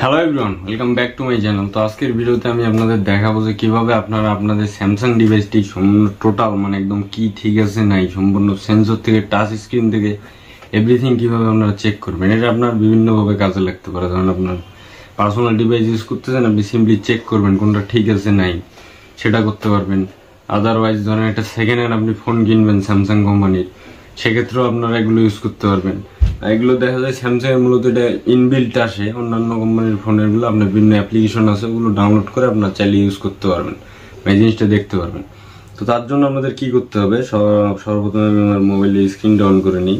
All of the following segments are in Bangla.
Hello everyone, welcome back to my channel. তো আজকের ভিডিওতে আমি আপনাদের দেখাবো যে কিভাবে আপনারা আপনাদের স্যামসাং ডিভাইসটি সম্পূর্ণ টোটাল একদম কি ঠিক আছে নাই সম্পূর্ণ সেন্সর থেকে টাচ স্ক্রিন থেকে এভরিথিং কিভাবে আপনারা চেক করবেন। এটা আপনার বিভিন্নভাবে কাজে লাগতে পারে। ধরুন আপনার পার্সোনাল ডিভাইস ইউজ করতেছেন, আপনি সিম্পলি চেক করবেন কোনটা ঠিক আছে নাই, সেটা করতে পারবেন। আদারওয়াইজ ধরেন একটা সেকেন্ড হ্যান্ড আপনি ফোন কিনবেন স্যামসাং কোম্পানির, সেক্ষেত্রেও আপনারা এগুলো ইউজ করতে পারবেন। এগুলো দেখা যায় স্যামসাং এর মূলত এটা ইনবিল্ট আসে, অন্যান্য কোম্পানির ফোনের গুলো আপনার বিভিন্ন অ্যাপ্লিকেশন আছে, ওগুলো ডাউনলোড করে আপনার চাইলে ইউজ করতে পারবেন, এই জিনিসটা দেখতে পারবেন। তো তার জন্য আমাদের কি করতে হবে, সর্বপ্রথমে আমি আমার মোবাইলের স্ক্রিনটা অন করে নিই।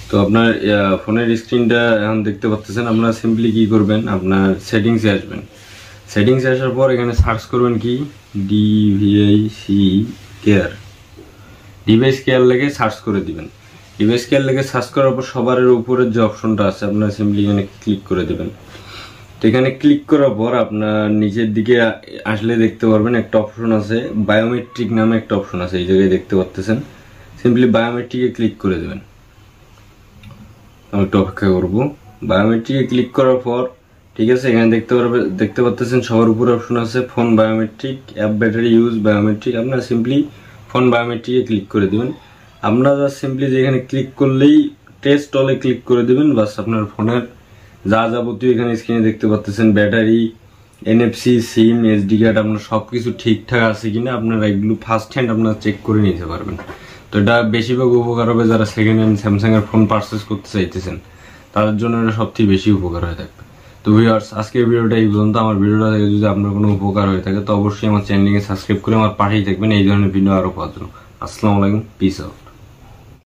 তো আপনার ফোনের স্ক্রিনটা এখন দেখতে পাচ্ছেন। আপনারা সিম্পলি কি করবেন, আপনার সেটিংসে আসবেন। সেটিংসে আসার পর এখানে সার্চ করবেন কি ডিভাইস কেয়ার লেগে সার্চ করে দিবেন। ডিভাইস কেয়ার লেগে সার্চ করার পর সবার উপরের যে অপশনটা আছে আপনারা সিম্পলি এখানে ক্লিক করে দেবেন। তো এখানে ক্লিক করার পর আপনার নিচের দিকে আসলে দেখতে পারবেন একটা অপশন আছে, বায়োমেট্রিক নামে একটা অপশন আছে, এই জায়গায় দেখতে পাচ্ছেন। সিম্পলি বায়োমেট্রিকে ক্লিক করে দেবেন। আমি একটু অপেক্ষা করবো। বায়োমেট্রিকে ক্লিক করার পর ঠিক আছে, এখানে দেখতে পাচ্ছেন সবার উপরে অপশন আছে phone biometric, app battery use biometric. আপনারা সিম্পলি ফোন বায়োমেট্রিকে ক্লিক করে দেবেন। আপনারা সিম্পলি যেখানে ক্লিক করলেই টেস্ট অলে ক্লিক করে দেবেন, বাস আপনার ফোনের যা যাবতীয় এখানে স্ক্রিনে দেখতে পাচ্ছেন ব্যাটারি, NFC, সিম, SD কার্ড, আপনার সবকিছু ঠিকঠাক আছে কিনা আপনারা এগুলো ফার্স্ট হ্যান্ড আপনারা চেক করে নিতে পারবেন। তো এটা বেশিরভাগ উপকার হবে যারা সেকেন্ড হ্যান্ড স্যামসাং এর ফোন পারচেস করতে চাইতেছেন, তাদের জন্য এটা সবথেকে বেশি উপকার হয়ে থাকবে। তো ভিউয়ার্স, আজকের ভিডিওটা এই পর্যন্ত। আমার ভিডিওটা থেকে যদি আপনার কোনো উপকার হয়ে থাকে তো অবশ্যই আমার চ্যানেলকে সাবস্ক্রাইব করে আমার পাশেই থাকবেন এই ধরনের ভিডিও আরো পাওয়ার জন্য। আসসালামু আলাইকুম, পিস আউট।